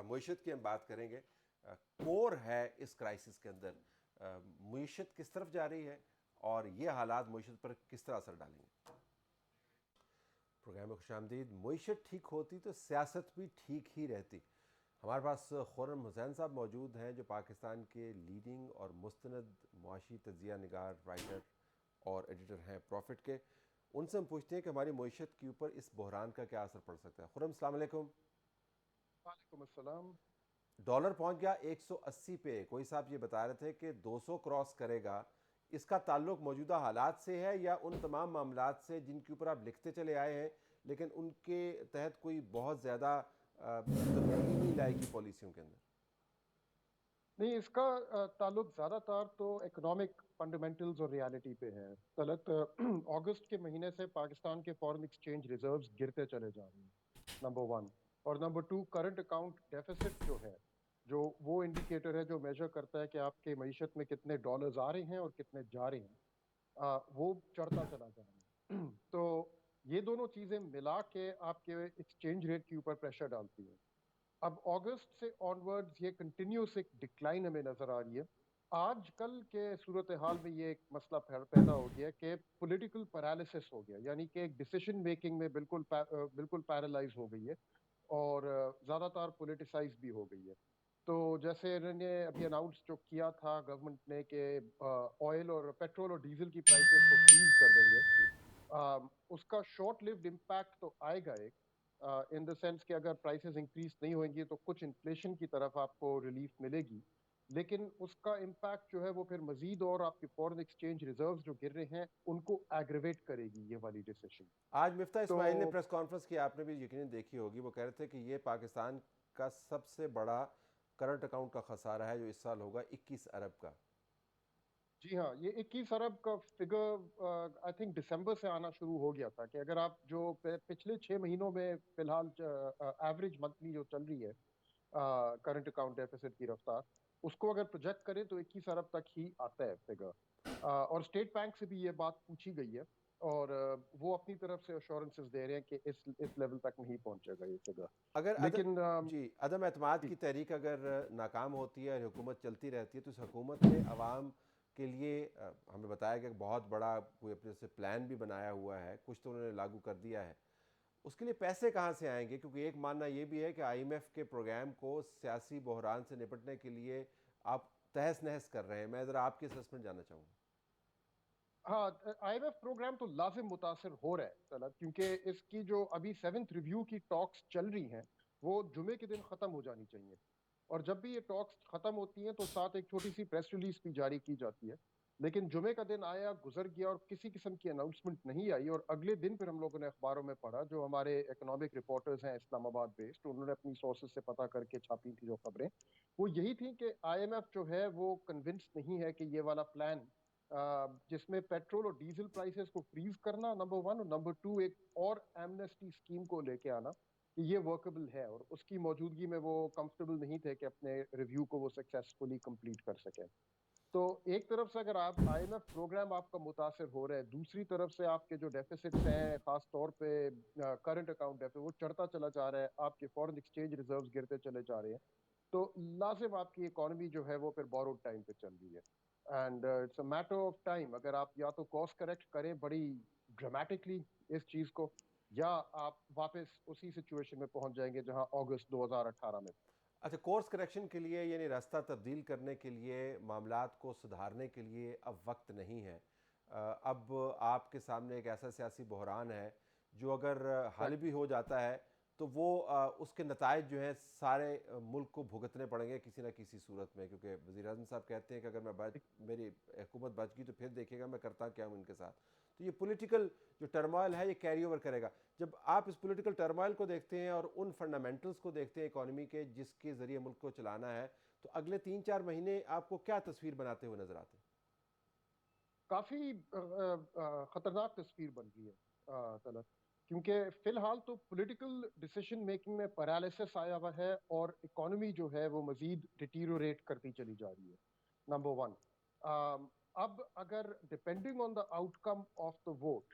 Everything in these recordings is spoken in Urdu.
معیشت کی ہم بات کریں گے. کور ہے اس کرائسس کے اندر, معیشت کس طرف جا رہی ہے اور یہ حالات معیشت پر کس طرح اثر ڈالیں گے. پروگرام میں خوش آمدید. معیشت ٹھیک ہوتی تو سیاست بھی ٹھیک ہی رہتی. ہمارے پاس خرم حسین صاحب موجود ہیں جو پاکستان کے لیڈنگ اور مستند معاشی تجزیہ نگار, رائٹر اور ایڈیٹر ہیں پروفٹ کے. ان سے ہم پوچھتے ہیں کہ ہماری معیشت کے اوپر اس بحران کا کیا اثر پڑ سکتا ہے. خرم, السلام علیکم. وعلیکم السلام. ڈالر پہنچ گیا 180 پہ. کوئی صاحب یہ بتا رہے تھے کہ 200 کراس کرے گا. اس کا تعلق موجودہ حالات سے ہے یا ان تمام معاملات سے جن کے اوپر آپ لکھتے چلے آئے ہیں لیکن ان کے تحت کوئی بہت زیادہ تبدیلی نہیں لائے گی پالیسیوں کے اندر؟ نہیں، اس کا تعلق زیادہ تر تو اکنامک فنڈامنٹلز اور ریالٹی پہ ہے. طلعت، اگست کے مہینے سے پاکستان کے فارن ایکسچینج ریزروز گرتے چلے جا رہے ہیں، نمبر ون. اور number two, current account deficit جو ہے، جو وہ انڈیکیٹر ہے جو میجر کرتا ہے کہ آپ کے معیشت میں کتنے ڈالرز آ رہے ہیں اور کتنے جا رہے ہیں، وہ چڑھتا چلا جا رہا ہے. تو یہ دونوں چیزیں ملا کے آپ کے ایکسچینج ریٹ کے اوپر پریشر ڈالتی ہیں. اب اگست سے آنورڈز یہ کنٹینیوس ایک ڈکلائن ہمیں نظر آ رہی ہے. آج کل کے صورتحال میں یہ ایک مسئلہ پیدا ہو گیا کہ پولیٹیکل پیرالسس ہو گیا، یعنی کہ ایک ڈیسیشن میکنگ میں بالکل پیرالائز ہو گئی ہے اور زیادہ تر پولیٹیسائز بھی ہو گئی ہے. تو جیسے انہوں نے ابھی اناؤنس جو کیا تھا گورنمنٹ نے کہ آئل اور پیٹرول اور ڈیزل کی پرائسز کو فریز کر دیں گے، اس کا شارٹ لیوڈ امپیکٹ تو آئے گا ایک، ان دا سینس کہ اگر پرائسز انکریز نہیں ہوئیں گی تو کچھ انفلیشن کی طرف آپ کو ریلیف ملے گی، لیکن اس کا امپیکٹ جو ہے وہ پھر مزید اور آپ کے فورن ایکسچینج ریزروز جو گر رہے ہیں ان کو ایگریویٹ کرے گی یہ والی ڈیسیشن. آج مفتاح تو اسماعیل نے پریس کانفرنس کی, آپ نے بھی یقیناً دیکھی ہوگی. وہ کہہ رہے تھے کہ یہ پاکستان کا سب سے بڑا کرنٹ اکاؤنٹ کا خسارہ ہے جو اس سال ہوگا 21 ارب کا. جی ہاں، یہ 21 ارب کا فگر آئی تھنک دسمبر سے آنا شروع ہو گیا تھا کہ اگر آپ جو پچھلے 6 مہینوں میں فی الحال ایوریج منتھلی جو چل رہی ہے کرنٹ اکاؤنٹ ڈیفیسٹ کی رفتار، اس کو اگر پروجیکٹ کریں تو 21 ارب تک ہی آتا ہے فگر. اور اسٹیٹ بینک سے بھی یہ بات پوچھی گئی ہے اور وہ اپنی طرف سے ایشورنسز دے رہے ہیں کہ اس لیول تک نہیں پہنچے گا یہ فگر. اگر لیکن عدم اعتماد کی تحریک اگر ناکام ہوتی ہے اور حکومت چلتی رہتی ہے تو اس حکومت نے عوام کے لیے ہمیں بتایا کہ بہت بڑا کوئی اپنے سے پلان بھی بنایا ہوا ہے, کچھ تو انہوں نے لاگو کر دیا ہے. اس کے لیے پیسے کہاں سے آئیں گے؟ کیونکہ ایک ماننا یہ بھی ہے کہ آئی ایم ایف کے پروگرام کو سیاسی بحران سے نپٹنے کے لیے آپ تہس نہس کر رہے ہیں. میں ذرا آپ کی اسسمنٹ جاننا چاہوں گا. ہاں، آئی ایم ایف پروگرام تو لازم متاثر ہو رہا ہے طلعت، کیونکہ اس کی جو ابھی 7th ریویو کی ٹاکس چل رہی ہیں وہ جمعے کے دن ختم ہو جانی چاہیے. اور جب بھی یہ ٹاکس ختم ہوتی ہیں تو ساتھ ایک چھوٹی سی پریس ریلیز بھی جاری کی جاتی ہے. لیکن جمعے کا دن آیا گزر گیا اور کسی قسم کی اناؤنسمنٹ نہیں آئی، اور اگلے دن پھر ہم لوگوں نے اخباروں میں پڑھا، جو ہمارے اکنامک رپورٹرز ہیں اسلام آباد بیسڈ، انہوں نے اپنی سورسز سے پتہ کر کے چھاپی تھی جو خبریں، وہ یہی تھیں کہ آئی ایم ایف جو ہے وہ کنونس نہیں ہے کہ یہ والا پلان جس میں پیٹرول اور ڈیزل پرائسز کو فریز کرنا نمبر ون، اور نمبر ٹو ایک اور ایمنسٹی اسکیم کو لے کے آنا، کہ یہ ورکبل ہے. اور اس کی موجودگی میں وہ کمفرٹیبل نہیں تھے کہ اپنے ریویو کو وہ سکسیسفلی کمپلیٹ کر سکیں. تو ایک طرف سے اگر آپ آئی ایم ایف پروگرام آپ کا متاثر ہو رہا ہے، دوسری طرف سے آپ کے جو ڈیفیسٹس ہیں خاص طور پہ کرنٹ اکاؤنٹ ڈیفیسٹ وہ چڑھتا چلا جا رہا ہے، آپ کے فورن ایکسچینج ریزروز گرتے چلے جا رہے ہیں، تو لازم آپ کی اکانومی جو ہے وہ پھر بوروڈ ٹائم پہ چل رہی ہے. And it's a matter of time, اگر آپ یا تو کورس کریکٹ کریں بڑی ڈرامیٹکلی اس چیز کو، یا آپ واپس اسی سچویشن میں پہنچ جائیں گے جہاں اگست 2018 میں. اچھا, کورس کریکشن کے لیے یعنی راستہ تبدیل کرنے کے لیے, معاملات کو سدھارنے کے لیے اب وقت نہیں ہے. اب آپ کے سامنے ایک ایسا سیاسی بحران ہے جو اگر حل بھی ہو جاتا ہے تو وہ اس کے نتائج جو ہیں سارے ملک کو بھگتنے پڑیں گے کسی نہ کسی صورت میں, کیونکہ وزیر اعظم صاحب کہتے ہیں کہ اگر میری حکومت بچ گئی تو پھر دیکھے گا میں کرتا کیا ہوں ان کے ساتھ. تو یہ پولیٹیکل جو ٹرمائل ہے یہ کیری اوور کرے گا. جب آپ اس پولیٹیکل ٹرمائل کو دیکھتے ہیں اور ان فنڈامنٹلز کو دیکھتے ہیں اکانومی کے جس کے ذریعے ملک کو چلانا ہے, تو اگلے 3-4 مہینے آپ کو کیا تصویر بناتے ہوئے نظر آتے ہیں؟ کافی خطرناک تصویر بن رہی ہے طلعت، کیونکہ فی الحال تو پولیٹیکل ڈیسیشن میکنگ میں پیرالسس آیا ہوا ہے اور اکانومی جو ہے وہ مزید ڈیٹیریوریٹ کرتی چلی جا رہی ہے، نمبر ون. اب اگر depending on the out come of the vote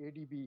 ADB,